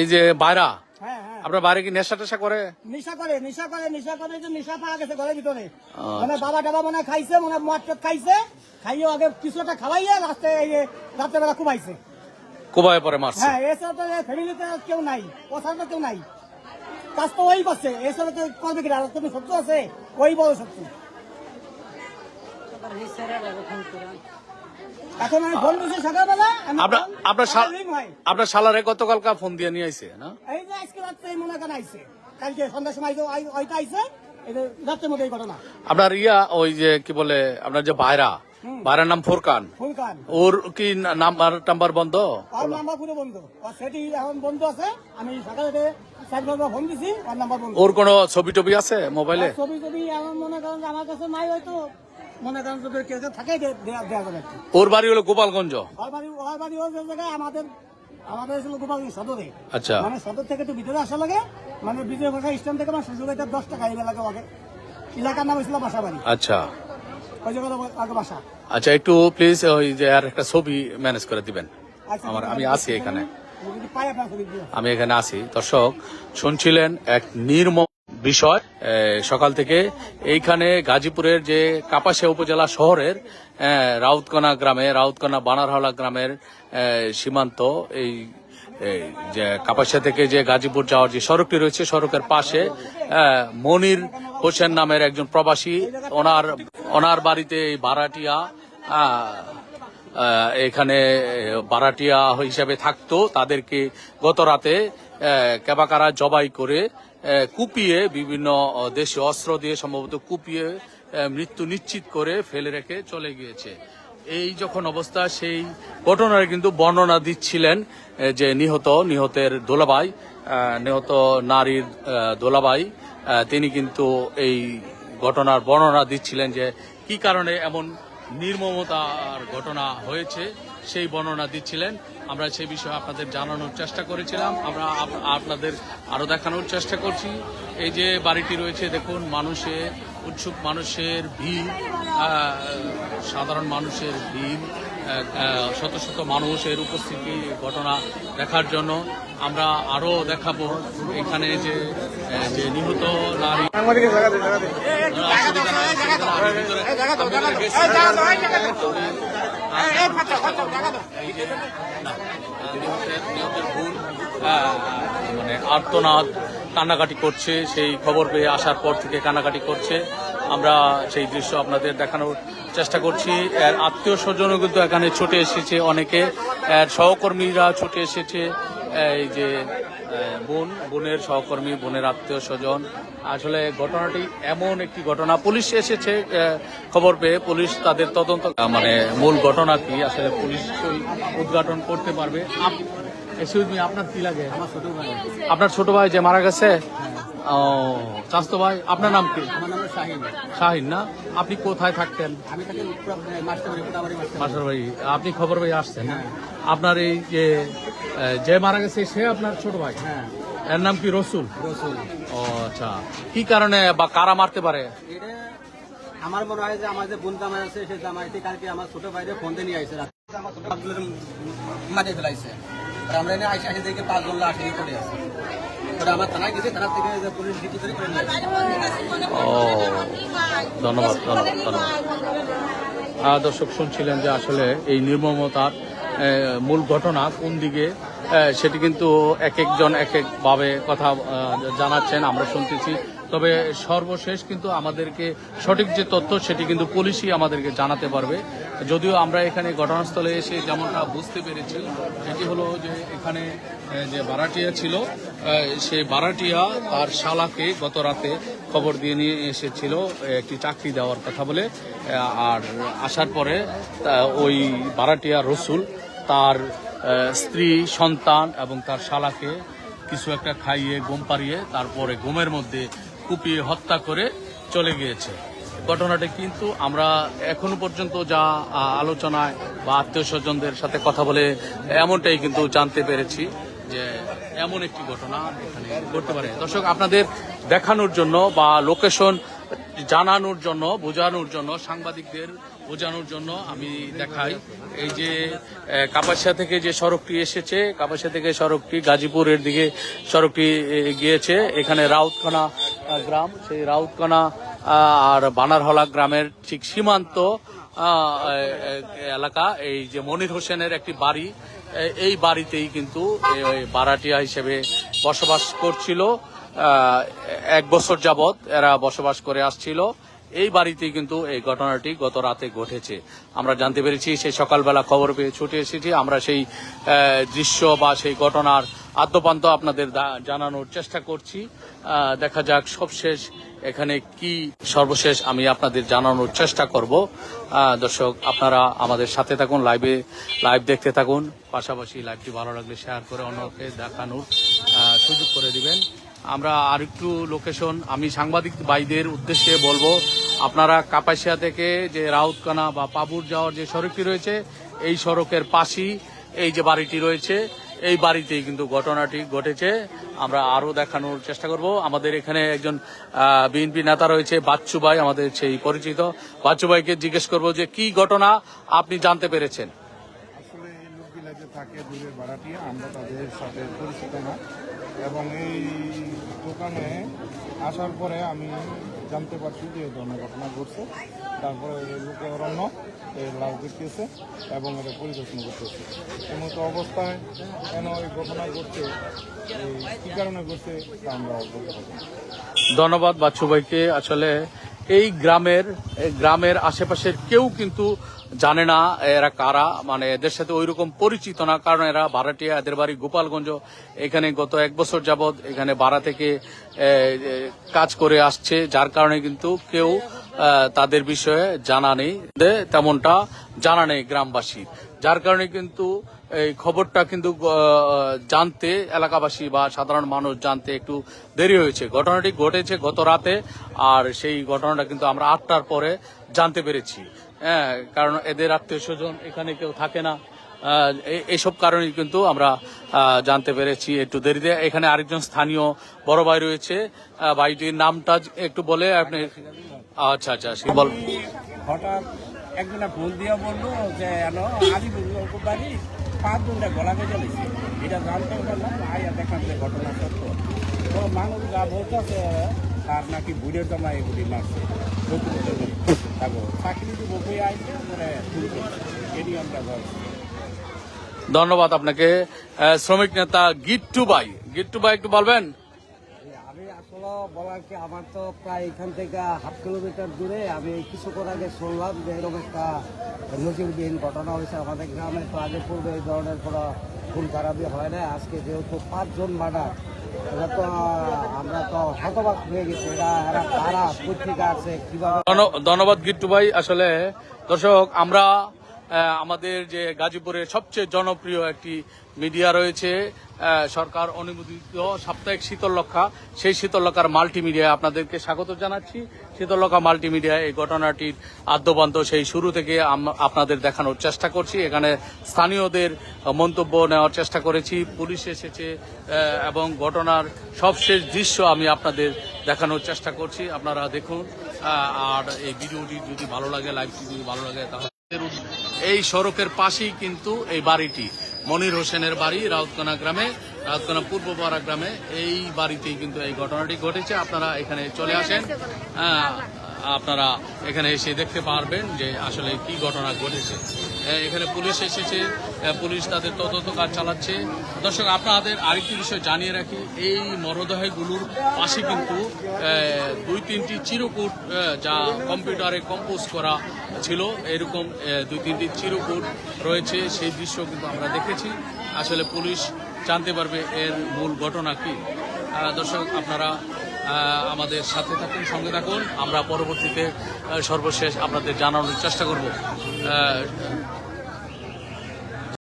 এই যে বাইরা হ্যাঁ হ্যাঁ আপনার বাইরে কি নেশা টেশা করে? নেশা করে যে নেশা পাওয়া গেছে ঘরের ভিতরে। মানে বাবা টাবা মনে হয় খাইছে, মনে হয় মদ খাইছে, খাইয়ে আগে কিছুটা খাওয়াইয়া রাস্তায় এই রাত্রেবেলা কুবাইছে। কোবায় পরে মারছে? হ্যাঁ, এছাড়া তো ফ্যামিলিতে কেউ নাই, পছন্দ কেউ নাই, কাজ তো ওই করছে, এছাড়া তো করবে কিনা? তুমি সত্য আছে, ওই বড় সত্য। এখন আমি ফোন দিচ্ছি সকালবেলা, আপনার শালারে গতকালকা ফোন দিয়ে নিয়ে আইছে না? এই যে আজকে রাত্রে মনে করেন আইছে, কালকে সন্ধ্যার সময় ওইটা আইছে, এই যে রাত্রের মধ্যে এই ঘটনা। আপনার ওই যে কি বলে আপনার যে বাইরার নাম ফুরকান, ওর কি নাম্বার টাম্বার বন্ধ? ওর নাম্বার পুরো বন্ধ, ওর সেটি এখন বন্ধ আছে। আমি সকালে ফোন দিছি, ওর নাম্বার বন্ধ। ওর কোনো ছবি টবি আছে মোবাইলে? ছবি এখন মনে করেন আমার কাছে নাই, হয়তো মনে করেন যদি কেউ থাকে দেওয়া যাবে। ওর বাড়ি হলো গোপালগঞ্জ। ওর বাড়ি ওই জায়গায় আমাদের ছিল গোপালগঞ্জ সদরে। আচ্ছা, মানে সদর থেকে তো ভিতরে আসা লাগে, মানে বিজয় ভাষা স্ট্যান্ড থেকে আমার শ্বশুর বাড়িতে 10 টাকা এলাকা আগে। এলাকার নাম হয়েছিল বাসা বাড়ি। আচ্ছা, ওই জায়গায় আগে বাসা। আচ্ছা, একটু প্লিজ ওই যে আর একটা ছবি ম্যানেজ করে দিবেন। আমি আছি এখানে, আমি এখানে আছি। দর্শক শুনছিলেন এক নির্মম বিষয় সকাল থেকে এইখানে গাজীপুরের যে কাপাসিয়া উপজেলা শহরের রাউতকোনা বানারহাওলা গ্রামের সীমান্ত, এই যে কাপাসিয়া থেকে যে গাজীপুর যাওয়ার যে সড়কটি রয়েছে, সড়কের পাশে মনির হোসেন নামের একজন প্রবাসী, ওনার বাড়িতে এই ভাড়াটিয়া এখানে ভাড়াটিয়া হিসাবে থাকতো। তাদেরকে গত রাতে কেবাকারা জবাই করে কুপিয়ে, বিভিন্ন দেশীয় অস্ত্র দিয়ে সম্ভবত কুপিয়ে মৃত্যু নিশ্চিত করে ফেলে রেখে চলে গিয়েছে। এই যখন অবস্থা, সেই ঘটনার কিন্তু বর্ণনা দিচ্ছিলেন যে নিহতের দোলাভাই, নিহত নারীর দোলাভাই, তিনি কিন্তু এই ঘটনার বর্ণনা দিচ্ছিলেন যে কি কারণে এমন নির্মমতার ঘটনা হয়েছে, সেই বর্ণনা দিচ্ছিলেন। আমরা সেই বিষয়ে আপনাদের জানানোর চেষ্টা করেছিলাম, আমরা আপনাদের আরো দেখানোর চেষ্টা করছি। এই যে বাড়িটি রয়েছে, দেখুন উৎসুক মানুষের ভিড়, সাধারণ মানুষের ভিড়, শত শত মানুষের উপস্থিতি ঘটনা দেখার জন্য। আমরা আরো দেখাবো এখানে যে নিহত নারী। মানে আর্তনাদ, কান্নাকাটি করছে, সেই খবর পেয়ে আসার পর থেকে কান্নাকাটি করছে। আমরা সেই দৃশ্য আপনাদের দেখানোর চেষ্টা করছি। এর আত্মীয় স্বজনও কিন্তু এখানে ছুটে এসেছে, অনেকে এর সহকর্মীরা ছুটে এসেছে। এই যে বোনের সহকর্মী, বোনের আত্মীয় স্বজন। আসলে ঘটনাটি এমন একটি ঘটনা, পুলিশ এসেছে খবর পেয়ে, পুলিশ তাদের তদন্ত, মানে মূল ঘটনা কি আসলে পুলিশ উদ্ঘাটন করতে পারবে। আপনার কি লাগে? আপনার ছোট ভাই যে মারা গেছে? ও, চাচতো ভাই। আপনার নাম কি? আমার নাম শাহিন না? আপনি কোথায় থাকতেন? আমি থাকি মাস্টার বাড়ি। আপনি খবর পেয়ে আসছেন? আপনার এই যে মারা গেছে সে আপনার ছোট ভাই? হ্যাঁ। এর নাম কি? রসুল। ও আচ্ছা, কি কারণে বা কারা মারতে পারে? আমার মনে হয় যে আমার যে বোন জামাই আছে, সে জামাইটি কালকে আমার ছোট ভাইরে ফোন দিয়ে নিয়ে আসছে, আমার ছোট ভাইগুলোর মাটিয়ে ফেলাইছে। আমরা এনে আসে দেখে 5 জন লাশ পড়ে আছে। আমার থানায় গেছে, থানা থেকে পুলিশ ডিউটি করে নিয়ে আসছে। ও, ধন্যবাদ। দর্শক শুনছিলেন যে আসলে এই নির্মমতার মূল ঘটনা কোন দিকে, সেটি কিন্তু এক একজন এক একভাবে কথা জানাচ্ছেন, আমরা শুনতেছি। তবে সর্বশেষ কিন্তু আমাদেরকে সঠিক যে তথ্য, সেটি কিন্তু পুলিশই আমাদেরকে জানাতে পারবে। যদিও আমরা এখানে ঘটনাস্থলে এসে যেমনটা বুঝতে পেরেছি, সেটি হলো যে এখানে যে ভাড়াটিয়া ছিল, সেই ভাড়াটিয়া তার শালাকে গত রাতে খবর দিয়ে নিয়ে এসেছিল একটি চাকরি দেওয়ার কথা বলে। আর আসার পরে ওই ভাড়াটিয়া রসুল তার স্ত্রী, সন্তান এবং তার শালাকে কিছু একটা খাইয়ে, ঘুম পাড়িয়ে, তারপরে ঘুমের মধ্যে কুপিয়ে হত্যা করে চলে গিয়েছে। ঘটনাটা কিন্তু আমরা এখনো পর্যন্ত যা আলোচনায় বা আত্মীয় স্বজনদের সাথে কথা বলে এমনটাই কিন্তু জানতে পেরেছি যে এমন একটি ঘটনা এখানে ঘটতে পারে। দর্শক, আপনাদের দেখানোর জন্য বা লোকেশন জানানোর জন্য, বোঝানোর জন্য সাংবাদিকদের বোঝানোর জন্য আমি দেখাই। এই যে কাপাসিয়া থেকে যে সড়কটি এসেছে, কাপাসিয়া থেকে সড়কটি গাজীপুরের দিকে সড়কটি গিয়েছে। এখানে রাউতখানা গ্রাম, সেই রাউতখানা আর বানারহলা গ্রামের ঠিক সীমান্ত এলাকা। এই যে মনির হোসেনের একটি বাড়ি, এই বাড়িতেই কিন্তু ভাড়াটিয়া হিসেবে বসবাস করছিল। 1 বছর যাবৎ এরা বসবাস করে আসছিল। এই বাড়িতেই কিন্তু এই ঘটনাটি গত রাতে ঘটেছে। আমরা জানতে পেরেছি, সেই সকালবেলা খবর পেয়ে ছুটে এসেছি। আমরা সেই দৃশ্য বা সেই ঘটনার আদ্যপান্ত আপনাদের জানানোর চেষ্টা করছি। দেখা যাক সবশেষ এখানে কি সর্বশেষ আমি আপনাদের জানানোর চেষ্টা করব। দর্শক, আপনারা আমাদের সাথে থাকুন, লাইভ দেখতে থাকুন। পাশাপাশি লাইভটি ভালো লাগলে শেয়ার করে অন্যকে দেখানোর সুযোগ করে দিবেন। আমরা আরেকটু লোকেশন আমি সাংবাদিক ভাইদের উদ্দেশ্যে বলবো, আপনারা কাপাসিয়া থেকে যে রাউতখানা বা পাবুর যাওয়ার যে সড়কটি রয়েছে, এই সড়কের পাশেই এই যে বাড়িটি রয়েছে, এই বাড়িতেই কিন্তু ঘটনাটি ঘটেছে। আমরা আরো দেখানোর চেষ্টা করব। আমাদের এখানে একজন বিএনপি নেতা রয়েছে, বাচ্চু ভাই, আমাদের সেই পরিচিত বাচ্চু ভাইকে জিজ্ঞেস করব যে কি ঘটনা আপনি জানতে পেরেছেন। আসলে এই লোকগুলা যে থাকে দূরের ভাড়াটিয়া, আমরা তাদের সাথে পরিচিত না, এবং এই দোকানে আসার পরে আমি জানতে পারছি যে এই ধরনের ঘটনা ঘটছে। তারপরে লোকে অরণ্য লাউ করতেছে এবং এটা পরিদর্শন করতেছে। এই মতো অবস্থায় কেন এই ঘটনা ঘটছে, কী কারণে ঘটছে তা আমরা বলতে পারবো। ধন্যবাদ বাচ্চু ভাইকে। আসলে এই গ্রামের আশেপাশের কেউ কিন্তু জানে না এরা কারা, মানে এদের সাথে ওইরকম পরিচিত না, কারণ এরা ভাড়াটিয়া, এদের বাড়ি গোপালগঞ্জ। এখানে গত 1 বছর যাবৎ এখানে ভাড়া থেকে কাজ করে আসছে, যার কারণে কিন্তু কেউ তাদের বিষয়ে জানা নেই, তেমনটা জানা নেই গ্রামবাসী। যার কারণে কিন্তু এই খবরটা কিন্তু জানতে এলাকাবাসী বা সাধারণ মানুষ জানতে একটু দেরি হয়েছে। ঘটনাটি ঘটেছে গত রাতে, আর সেই ঘটনাটা কিন্তু আমরা 8টার পরে জানতে পেরেছি। হ্যাঁ, কারণ এদের আত্মীয় স্বজন এখানে কেউ থাকে না, এইসব কারণেই কিন্তু আমরা জানতে পেরেছি একটু দেরিতে। এখানে আরেকজন স্থানীয় বড় ভাই রয়েছে, ভাইটির নামটা একটু বলে আপনি। আচ্ছা আচ্ছা, বল। হঠাৎ একজনে ফোন দিয়ে বললো যে আলিপুর বাড়ি 5 জনটা গলা বেজে গেছে। এটা জানতে পারলাম, আইয়া দেখলাম যে ঘটনা সত্য। তো মানুষ যা বলতেছে তার নাকি বুড়ের জমা এগুলি মারছে, চাকরি দিব বই আইছে পরে এটি আমরা বলছি। ধন্যবাদ আপনাকে। শ্রমিক নেতা গিট্টু ভাই একটু বলবেন। আমি আসলে বলার কি, আমার তো প্রায় এখান থেকে 1/2 কিলোমিটার দূরে। আমি কিছুক্ষণ আগে শুনলাম যে এরকম একটা নজিরবিহীন ঘটনা হয়েছে আমাদের গ্রামে। তো আগে পূর্বে এই ধরনের কোনো খুন খারাপই হয় না। আজকে যেহেতু 5 জন মার্ডার, এটা তো আমরা তো হতবাক হয়ে গেছি। এরা কারা, পত্রিকা আছে কিভাবে। ধন্যবাদ গিট্টু ভাই। আসলে দর্শক, আমরা আমাদের যে গাজীপুরের সবচেয়ে জনপ্রিয় একটি মিডিয়া রয়েছে, সরকার অনুমোদিত সাপ্তাহিক শীতললক্ষা, সেই শীতললক্ষার মাল্টিমিডিয়া আপনাদেরকে স্বাগত জানাচ্ছি। শীতললক্ষা মাল্টিমিডিয়া এই ঘটনাটির আদ্যপান্ত সেই শুরু থেকে আপনাদের দেখানোর চেষ্টা করছি। এখানে স্থানীয়দের মন্তব্য নেওয়ার চেষ্টা করেছি, পুলিশ এসেছে এবং ঘটনার সবশেষ দৃশ্য আমি আপনাদের দেখানোর চেষ্টা করছি। আপনারা দেখুন, আর এই ভিডিওটি যদি ভালো লাগে, লাইভটি যদি ভালো লাগে, তাহলে এই সড়কের পাশেই কিন্তু এই বাড়িটি মনির হোসেনের বাড়ি, রাউতখানা গ্রামে, রাউতখানা পূর্বপাড়া গ্রামে। এই বাড়িতেই কিন্তু এই ঘটনাটি ঘটেছে। আপনারা এখানে চলে আসেন, আপনারা এখানে এসে দেখতে পারবেন যে আসলে কি ঘটনা ঘটেছে। এখানে পুলিশ এসেছে, পুলিশ তাদের তদন্ত কাজ চালাচ্ছে। দর্শক, আপনাদের আরেকটি বিষয় জানিয়ে রাখি, এই মরদেহগুলোর পাশে কিন্তু 2-3টি চিরকুট, যা কম্পিউটারে কম্পোজ করা ছিল, এরকম 2-3টি চিরকুট রয়েছে। সেই দৃশ্য কিন্তু আমরা দেখেছি। আসলে পুলিশ জানতে পারবে এর মূল ঘটনা কি। দর্শক, আপনারা আমাদের সাথে থাকুন, সঙ্গে থাকুন। আমরা পরবর্তীতে সর্বশেষ আপনাদের জানানোর চেষ্টা করব।